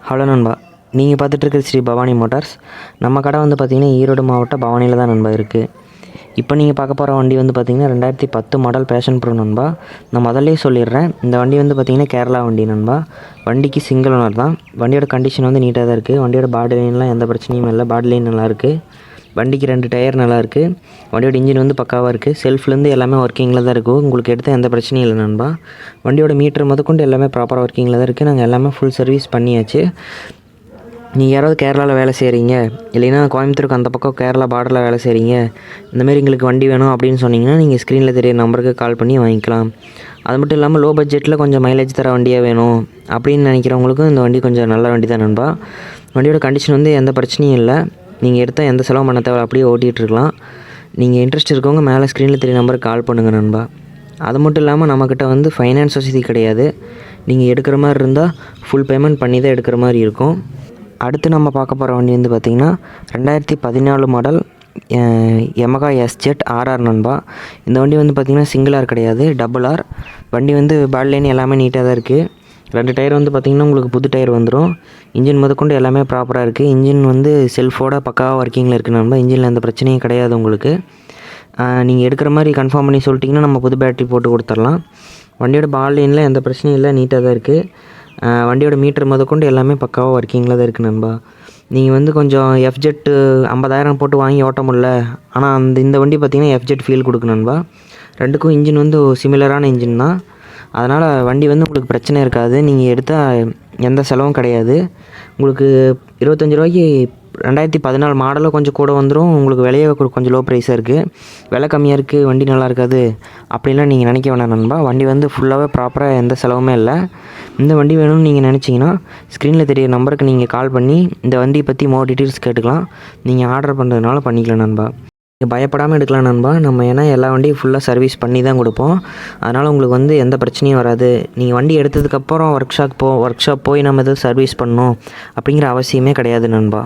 Hello நண்பா, நீங்கள் பார்த்துட்ருக்குறது Sri Bhavani Motors. நம்ம கடை வந்து பார்த்திங்கன்னா ஈரோடு மாவட்டம் பவானியில் தான் நண்பா இருக்குது. இப்போ நீங்கள் பார்க்க போகிற வண்டி வந்து பார்த்திங்கன்னா 2010 மாடல் பேஷன் ப்ரோ நண்பா. நான் முதல்லே சொல்லிடுறேன், இந்த வண்டி வந்து பார்த்திங்கன்னா கேரளா வண்டி நண்பா. வண்டிக்கு சிங்கிள் ஓனர் தான். வண்டியோட கண்டிஷன் வந்து நீட்டாக தான் இருக்குது. வண்டியோட பாடி லைன்லாம் எந்த பிரச்சனையும் இல்லை. பாடி லைன் நல்லாயிருக்கு. வண்டிக்கு 2 டயர் நல்லாயிருக்கு. வண்டியோட இன்ஜின் வந்து பக்காவாக இருக்குது. செல்ஃப்லேருந்து எல்லாமே ஒர்க்கிங்கில் தான் இருக்கும். உங்களுக்கு எடுத்த எந்த பிரச்சனையும் இல்லை நண்பா. வண்டியோட மீட்டர் முதற்கொண்டு எல்லாமே ப்ராப்பராக ஒர்க்கிங்கில் தான் இருக்குது. நாங்கள் எல்லாமே ஃபுல் சர்வீஸ் பண்ணியாச்சு. நீங்கள் யாராவது கேரளாவில் வேலை செய்கிறீங்க, இல்லைன்னா கோயம்புத்தூருக்கு அந்த பக்கம் கேரளா பார்டரில் வேலை செய்கிறீங்க, இந்தமாரி எங்களுக்கு வண்டி வேணும் அப்படின்னு சொன்னிங்கன்னா நீங்கள் ஸ்க்ரீனில் தெரிய நம்பருக்கு கால் பண்ணி வாங்கிக்கலாம். அது மட்டும் இல்லாமல் லோ பட்ஜெட்டில் கொஞ்சம் மைலேஜ் தர வண்டியாக வேணும் அப்படின்னு நினைக்கிறவங்களுக்கும் இந்த வண்டி கொஞ்சம் நல்ல வண்டி தான் நண்பா. வண்டியோட கண்டிஷன் வந்து எந்த பிரச்சனையும் இல்லை. நீங்கள் எடுத்தால் எந்த செலவும் பண்ண தேவை, அப்படியே ஓட்டிகிட்ருக்கலாம். நீங்கள் இன்ட்ரெஸ்ட் இருக்கவங்க மேலே ஸ்க்ரீனில் தெரிய நம்பருக்கு கால் பண்ணுங்கள் நண்பா. அது மட்டும் இல்லாமல் நம்மக்கிட்ட வந்து ஃபைனான்ஸ் வசதி கிடையாது. நீங்கள் எடுக்கிற மாதிரி இருந்தால் ஃபுல் பேமெண்ட் பண்ணி தான் எடுக்கிற மாதிரி இருக்கும். அடுத்து நம்ம பார்க்க போகிற வண்டி வந்து பார்த்திங்கன்னா 2014 மாடல் யமகா எஸ்ஜெட் ஆர்ஆர் நண்பா. இந்த வண்டி வந்து பார்த்திங்கன்னா சிங்கிள் ஆர் கிடையாது, டபுள் ஆர். வண்டி வந்து பாடி லைன் எல்லாமே நீட்டாக தான் இருக்குது. 2 டயர் வந்து பார்த்திங்கன்னா உங்களுக்கு புது டயர் வந்துடும். இன்ஜின் முதற்கொண்டு எல்லாமே ப்ராப்பராக இருக்குது. இன்ஜின் வந்து செல்ஃபோட பக்காவாக ஒர்க்கிங்கில் இருக்குது நண்பா. இன்ஜினில் எந்த பிரச்சனையும் கிடையாது உங்களுக்கு. நீங்கள் எடுக்கிற மாதிரி கன்ஃபார்ம் பண்ணி சொல்லிட்டிங்கன்னா நம்ம புது பேட்டரி போட்டு கொடுத்துர்லாம். வண்டியோட பாடி லைனில் எந்த பிரச்சனையும் இல்லை, நீட்டாக தான் இருக்குது. வண்டியோட மீட்டர் முதற்கொண்டு எல்லாமே பக்காவாக ஒர்க்கிங்கில் தான் இருக்குது நண்பா. நீங்கள் வந்து கொஞ்சம் எஃப்ஜெட் 50,000 போட்டு வாங்கி ஓட்ட முடியல, ஆனால் இந்த வண்டி பார்த்திங்கன்னா எஃப்ஜெட் ஃபீல் கொடுக்கும் நண்பா. ரெண்டுக்கும் இன்ஜின் வந்து சிமிலரான இன்ஜின் தான். அதனால் வண்டி வந்து உங்களுக்கு பிரச்சனை இருக்காது. நீங்கள் எடுத்தால் எந்த செலவும் கிடையாது. உங்களுக்கு 25 ரூபாய்க்கு 2014 மாடலும் கொஞ்சம் கூட வந்துடும். உங்களுக்கு விலையே கொஞ்சம் லோ ப்ரைஸாக இருக்குது. விலை கம்மியாக இருக்குது, வண்டி நல்லா இருக்காது அப்படின்லாம் நீங்கள் நினைக்க வேணாம் நண்பா. வண்டி வந்து ஃபுல்லாகவே ப்ராப்பராக எந்த செலவுமே இல்லை. இந்த வண்டி வேணும்னு நீங்கள் நினச்சிங்கன்னா ஸ்க்ரீனில் தெரிய நம்பருக்கு நீங்கள் கால் பண்ணி இந்த வண்டியை பற்றி மோர் டீட்டெயில்ஸ் கேட்டுக்கலாம். நீங்கள் ஆர்டர் பண்ணுறதுனால பண்ணிக்கலாம் நண்பா. நீங்கள் பயப்படாமல் எடுக்கலாம் நண்பா. நம்ம ஏன்னா எல்லா வண்டியும் ஃபுல்லாக சர்வீஸ் பண்ணி தான் கொடுப்போம். அதனால் உங்களுக்கு வந்து எந்த பிரச்சனையும் வராது. நீங்கள் வண்டி எடுத்ததுக்கப்புறம் ஒர்க் ஷாப் போய் நம்ம எதுவும் சர்வீஸ் பண்ணணும் அப்படிங்கிற அவசியமே கிடையாது நண்பா.